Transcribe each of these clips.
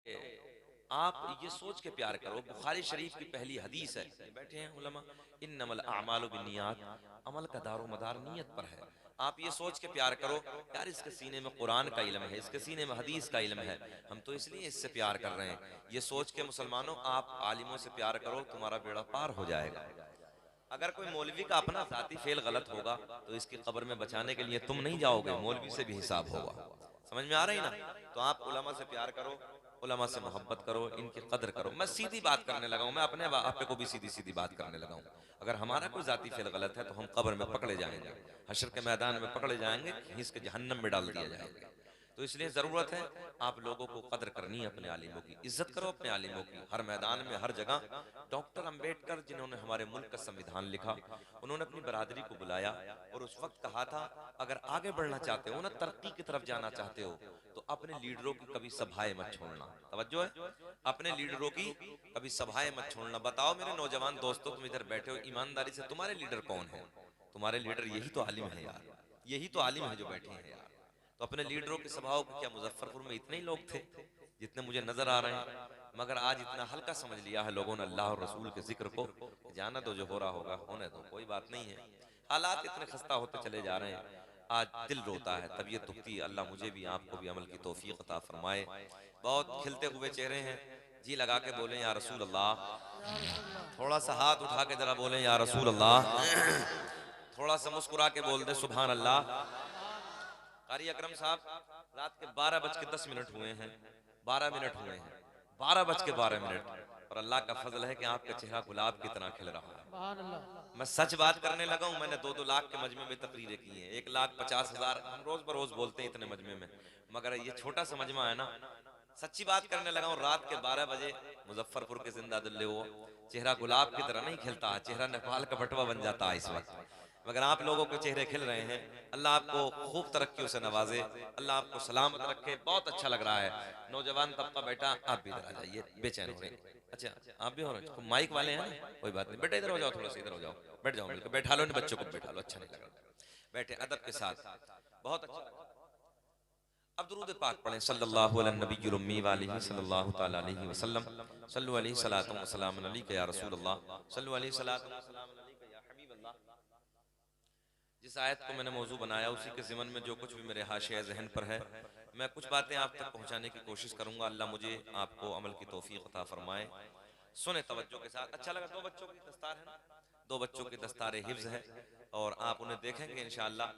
आप ये सोच के प्यार करो, बुखारी शरीफ की पहली हदीस है, बैठे हैं उलमा, इन्नमल अमालु बिन्नियात, अमल का दारो मदार नियत पर है। आप ये सोच के प्यार करो, यार इसके सीने में कुरान का इल्म है, इसके सीने में हदीस का इल्म है, हम तो इसलिए इससे प्यार कर रहे हैं। ये सोच के मुसलमानों आप आलिमों से प्यार करो, तुम्हारा बेड़ा पार हो जाएगा। अगर कोई मौलवी का अपना जाती फेल गलत होगा तो इसकी कब्र में बचाने के लिए तुम नहीं जाओगे, मौलवी से भी हिसाब होगा। समझ में आ रही ना? तो आप उलमा से प्यार करो, उलमा से मोहब्बत करो, इनकी कदर करो। मैं सीधी बात करने लगा हूं, मैं अपने आप को भी सीधी सीधी बात करने लगा हूं। अगर हमारा कोई जाती फेल गलत है तो हम कब्र में पकड़े जाएंगे, हशर के मैदान में पकड़े जाएंगे, खींच के जहन्नम में डाल दिया जाएंगे। तो इसलिए जरूरत है आप लोगों को कदर करनी है, अपने आलिमों की इज्जत करो, अपने आलिमों की हर मैदान में हर जगह। डॉक्टर अंबेडकर जिन्होंने हमारे मुल्क का संविधान लिखा, उन्होंने अपनी बरादरी को बुलाया और उस वक्त कहा था अगर आगे बढ़ना चाहते हो ना, तरक्की की तरफ जाना चाहते हो, तो अपने लीडरों की कभी सभाएं मत छोड़ना। तवज्जो है, अपने लीडरों की कभी सभाएं मत छोड़ना। बताओ मेरे नौजवान दोस्तों, तुम इधर बैठे हो, ईमानदारी से तुम्हारे लीडर कौन है? तुम्हारे लीडर यही तो आलिम है यार, यही तो आलिम है जो बैठे हैं यार। तो अपने लीडरों की सभाओं को, क्या मुजफ्फरपुर में इतने ही लोग थे जितने मुझे नजर आ रहे हैं? मगर आज इतना हल्का समझ लिया है लोगों ने अल्लाह और रसूल के जिक्र को, जाना दो, जो हो रहा होगा होने दो, कोई बात नहीं है। हालात इतने खस्ता होते चले जा रहे हैं, आज दिल रोता है, तबीयत दुखती है। अल्लाह मुझे भी आपको भी अमल की तौफीक अता फरमाए। बहुत खिलते हुए चेहरे हैं, जी लगा के बोले या रसूल अल्लाह। थोड़ा सा हाथ उठा के जरा बोले या रसूल अल्लाह। थोड़ा सा मुस्कुरा के बोल दे सुभान अल्लाह। कारी अकरम साहब, रात के 12:10 हुए हैं, 12 मिनट हुए हैं, 12:12 और अल्लाह का फजल है कि आपका चेहरा गुलाब की तरह खिल रहा है। मैं सच बात करने लगा हूं, मैंने 2-2 लाख के मजमे में तकरीरें की हैं, 1,50,000 हम रोज बरोज बोलते हैं इतने मजमे में, मगर ये छोटा सा मजमा है ना। सच्ची बात करने लगा हूं, रात के 12 बजे मुजफ्फरपुर के जिंदा दिल्ले वो चेहरा गुलाब की तरह नहीं खिलता है, चेहरा नेपाल का बटवा बन जाता है इस वक्त। मगर आप लोगों के चेहरे खिल रहे हैं, अल्लाह आपको खूब तरक्कियों से नवाजे, अल्लाह आपको सलामत रखे। बहुत अच्छा लग रहा है, नौजवान तबका बैठा, आप भी इधर आ जाइए, बेचैन हो रहे। अच्छा आप भी हो रहे हो, माइक वाले हैं ना, कोई बात नहीं बेटा, इधर हो जाओ, थोड़ा सा इधर हो जाओ, बैठ जाओ मिलकर, बैठा लो इन बच्चों को, बैठा लो, अच्छा नहीं लग रहा, बैठे अदब के साथ, बहुत अच्छा लगा। अब दुरूद पाक पढ़ें, सल्लल्लाहु अलैहि नबी उम्मी वालिही सल्लल्लाहु तआला अलैहि वसल्लम, सल्लु अलैहि सलातु व सलामुन अलैका या रसूल अल्लाह, सल्लु अलैहि सलातु व सलामुन अलैका या हबीब अल्लाह। जिस आयत को मैंने मौजू बनाया उसी के ज़िमन में जो कुछ भी मेरे हाशिया ज़हन पर है, मैं कुछ बातें आप तक पहुंचाने की कोशिश करूंगा। अल्लाह मुझे आपको अमल की तौफीक अता फरमाए। सुने तवज्जो के साथ। अच्छा लगा, 2 बच्चों की दस्तार है ना, 2 बच्चों की दस्तार हिफ्ज है और आप उन्हें देखेंगे इंशाअल्लाह।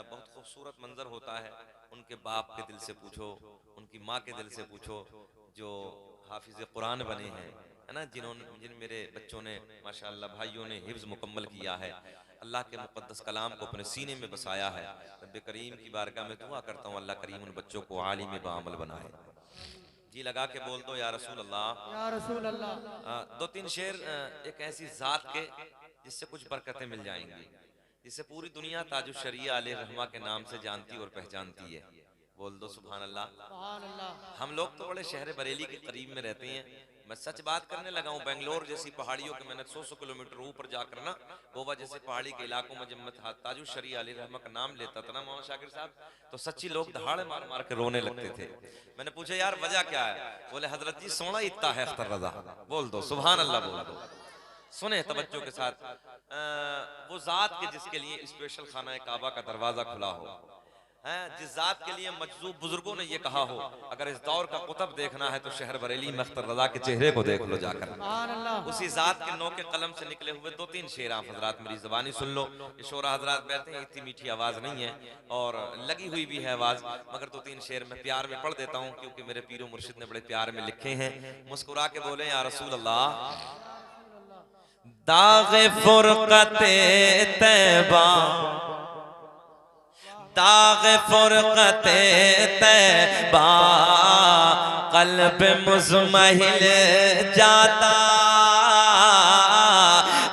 बहुत खूबसूरत मंजर होता है। उनके बाप के दिल से पूछो, उनकी माँ के दिल से पूछो, जो हाफिज कुरान बने हैं, है ना, जिन मेरे बच्चों ने माशाअल्लाह भाइयों ने हिफ्ज मुकम्मल किया है, अल्लाह के मुक़द्दस कलाम को अपने सीने में बसाया है। रब्बे करीम की बारगाह में दुआ करता हूँ अल्लाह करीम उन बच्चों को आलिम बाअमल बनाए। जी लगा के बोल दो या रसूल अल्लाह, या रसूल अल्लाह। 2-3 शेर एक ऐसी जात के जिससे कुछ बरकतें मिल जाएंगी, जिसे पूरी दुनिया ताजुश शरिया अलैहि रहमा के नाम से जानती और पहचानती है। बोल दो सुभान अल्लाह। सुभान अल्लाह। हम लोग तो बड़े शहर बरेली के करीब में रहते हैं। मैं सच बात करने लगा हूँ, बेंगलोर जैसी पहाड़ियों के मैंने 100 किलोमीटर ऊपर जाकर ना, गोवा जैसे पहाड़ी के इलाकों में जब मैं ताजुश शरिया अलैहि रहमा का नाम लेता था ना मौलाना शाकिर साहब, तो सच्ची लोग दहाड़े मार मार के रोने लगते थे। मैंने पूछा यार वजह क्या है? बोले हजरत जी सोना इतना है अख्तर रजा। बोल दो सुभान अल्लाह, बोल दो। सुने तवज्जो के साथ, वो जात के जिसके लिए स्पेशल खाना काबा का दरवाजा खुला हो, जिस जात के लिए मजजूब बुजुर्गों ने ये कहा हो अगर इस दौर का कुतब देखना है तो शहर बरेली में अख्तर रजा के चेहरे को देख लो जाकर, सुभान अल्लाह। उसी जात के नौ के कलम से निकले हुए 2-3 शेर आप हजरात मेरी जबानी सुन लो। ये शोरा हजरात बैठते हैं, इतनी मीठी आवाज नहीं है और लगी हुई भी है आवाज, मगर 2-3 शेर मैं प्यार में पढ़ देता हूँ क्योंकि मेरे पीरो मुर्शिद ने बड़े प्यार में लिखे हैं। मुस्कुरा के बोले या रसूल अल्लाह। दाग़े फुरक़ते तैबा, दाग़े फुरक़ते तैबा, क़ल्ब मुज़महिल जाता,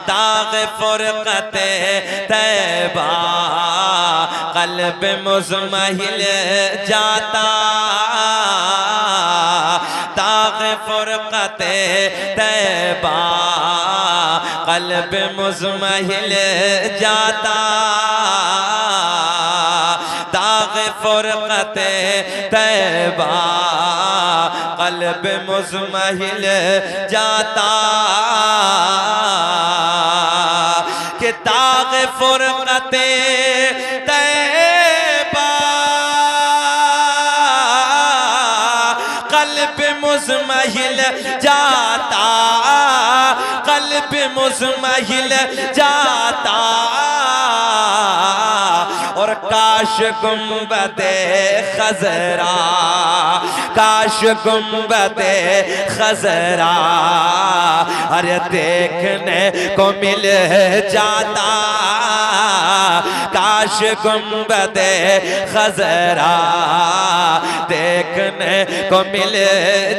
दाग़े फुरक़ते तैबा, क़ल्ब मुज़महिल जाता, दाग़े फुरक़ते तैबा, क़ल्ब मुज़महिल जाता, दाग़े फुरक़ते तैबा, कल्ब मुज़महिल जाता कि ताग़ फ़ुरक़ते तैबा कल्ब मुज़महिल जाता, कल्ब मुज़महिल जाता। और काश गुंबदे खज़रा, काश गुंबदे खज़रा अरे देखने को मिल जाता, काश गुंबदे खज़रा देखने को मिल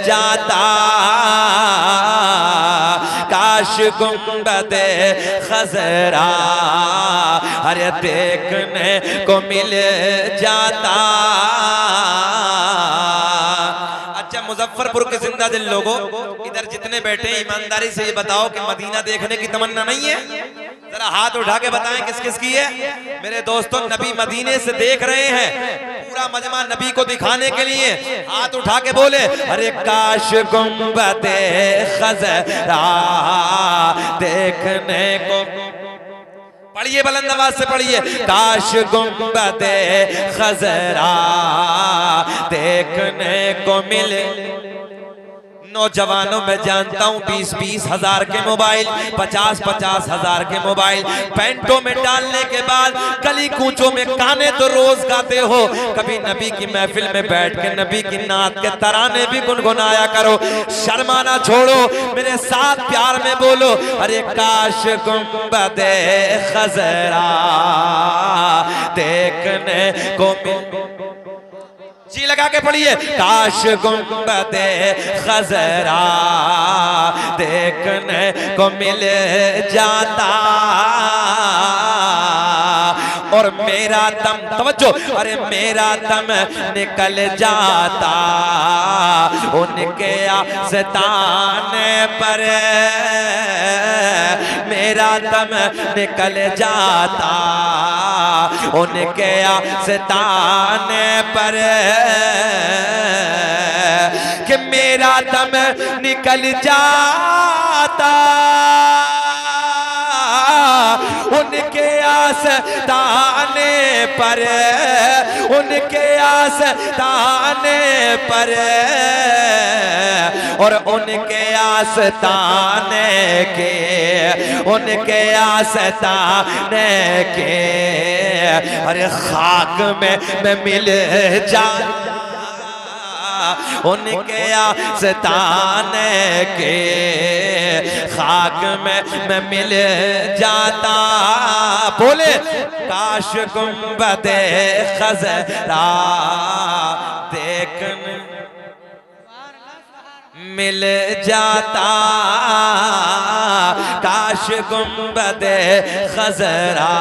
जाता, काश गुंबदे खज़रा अरे देखने को मिल जाता। अच्छा मुजफ्फरपुर के जिंदा दिल लोगों, इधर जितने बैठे हैं ईमानदारी से ये बताओ कि मदीना देखने की तमन्ना नहीं है? जरा हाथ उठा के बताएं किस किस की है। मेरे दोस्तों नबी मदीने से देख रहे हैं, पूरा मजमा नबी को दिखाने के लिए हाथ उठा के बोले अरे काश गुंबदे खज़रा देखने को, पढ़िए बुलंद आवाज से पढ़िए, काश गुंबदे खज़रा देखने को मिले। नौजवानों में जानता हूँ 20-20 हजार के मोबाइल, 50-50 हजार के मोबाइल पैंटों में डालने के बाद गली कूचों में गाने तो रोज गाते हो, कभी नबी की महफिल में बैठ के नबी की नात के तराने भी गुनगुनाया करो। शर्माना छोड़ो, मेरे साथ प्यार में बोलो अरे काश गुंबदे खज़रा देखने को मिले। जी लगा के पढ़िए, काश गुंबदे खज़रा देखने को मिल जाता। और मेरा दम, तवज्जो, अरे मेरा दम निकल जाता उनके आस्ताने पर, मेरा दम निकल जाता उनके आस्ताने पर, कि मेरा दम निकल जाता उनके आस्ताने पर, उनके आस्ताने पर। और उनके आस्ताने के, उनके आस्ताने के अरे खाक में मैं मिल जाता उनके आस्ताने के खाक में मैं मिल जाता। बोले काश गुंबदे खज़रा देखने मिल जाता, काश गुंबदे खज़रा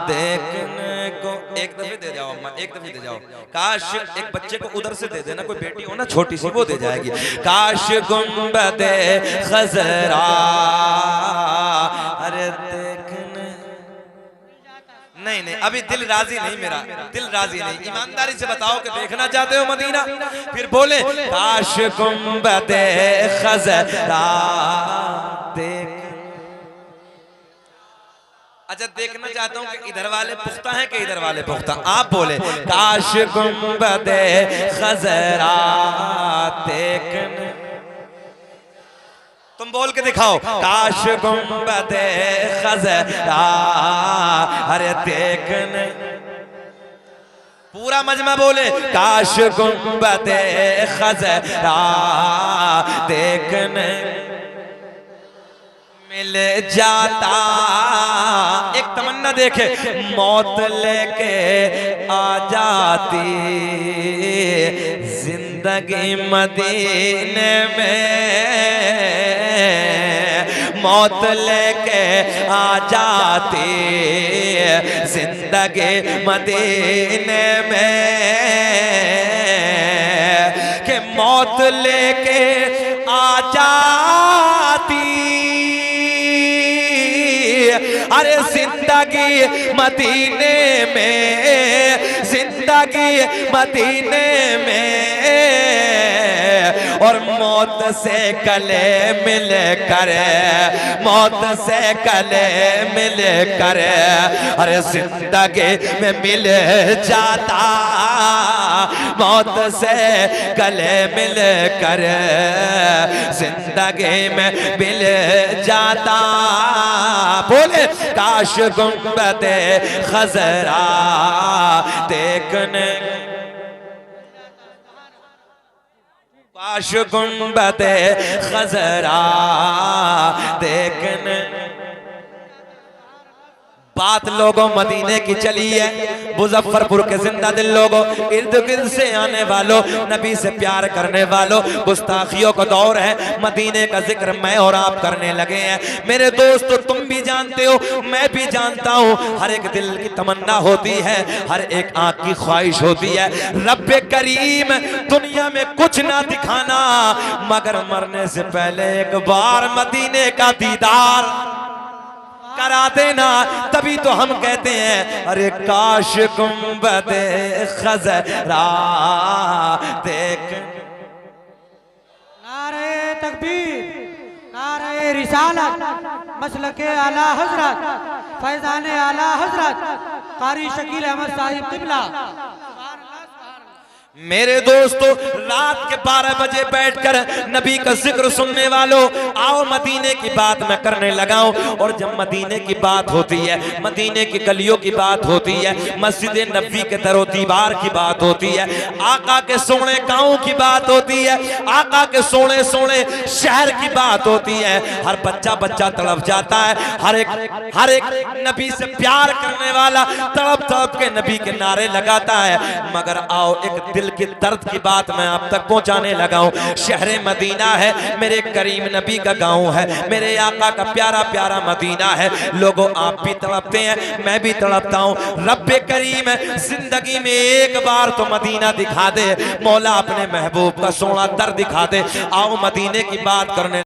देखने को। एक दफे दे जाओ अम्मा, एक दफे दे जाओ। काश एक बच्चे को उधर से दे देना, कोई बेटी हो ना छोटी सी वो दे जाएगी। काश गुंबदे खज़रा अरे देखने, नहीं नहीं अभी दिल राजी नहीं, मेरा दिल राजी नहीं। ईमानदारी से बताओ कि देखना चाहते हो मदीना? फिर बोले काश गुंबदे खज़रा देख। अच्छा देखना चाहता हूँ कि इधर वाले पुख्ता हैं कि इधर वाले पुख्ता? आप बोले काश गुंबदे खज़रा देखने। तुम बोल के दिखाओ, काश गुंबदे खज़रा अरे देखने। पूरा मजमा बोले काश गुंबदे खज़रा देखने मिल जाता। एक तमन्ना देखे, मौत लेके आ जाती जिंदगी मदीने में, मौत लेके आ जाती जिंदगी मदीने में, कि मौत लेके आ जाती अरे जिंदगी मदीने में, जिंदगी मदीने में। और मौत से गले मिल कर, मौत से गले मिल कर अरे जिंदगी में मिल जाता, मौत से गले मिल कर जिंदगी में मिल जाता। बोले काश गुंबदे खजरा देखने, काश गुंबदे खजरा देखने। बात लोगों मदीने की चली है, मुजफ्फरपुर के जिंदा दिल लोगों, इर्द गिर्द से आने वालों, नबी से प्यार करने वालों, गुस्ताखियों का दौर है, मदीने का जिक्र मैं और आप करने लगे हैं। मेरे दोस्तों तुम भी जानते हो, मैं भी जानता हूं, हर एक दिल की तमन्ना होती है, हर एक आंख की ख्वाहिश होती है, रब्बे करीम दुनिया में कुछ ना दिखाना मगर मरने से पहले एक बार मदीने का दीदार करा देना। तभी तो हम कहते हैं अरे काश गुंबदे खजरा देख। नारे तकबीर, नारे रिसालत, मसलके आला हजरत, फैजाने आला हजरत कारी शकील अहमद साहिब किबला। मेरे दोस्तों रात के 12 बजे बैठकर नबी का जिक्र सुनने वालों, आओ मदीने की बात मैं करने लगाऊं। और जब मदीने की बात होती है, मदीने की गलियों की बात होती है, मस्जिद नबी के दरो दीवार की बात होती है, आका के सोने गांव की बात होती है, आका के सोने सोने शहर की बात होती है, हर बच्चा बच्चा तड़प जाता है, हर एक नबी से प्यार करने वाला तड़प तड़प के नबी के नारे लगाता है। मगर आओ एक दिल के दर्द की बात मैं आप तक पहुंचाने लगा हूं। शहर मदीना है, मेरे करीम नबी का गांव है, मेरे आका का प्यारा प्यारा मदीना है। लोगों आप भी तड़पते हैं, मैं भी तड़पता हूं। रब्बे करीम जिंदगी में एक बार तो मदीना दिखा दे, मौला अपने महबूब का सोना दर दिखा दे। आओ मदीने की बात करने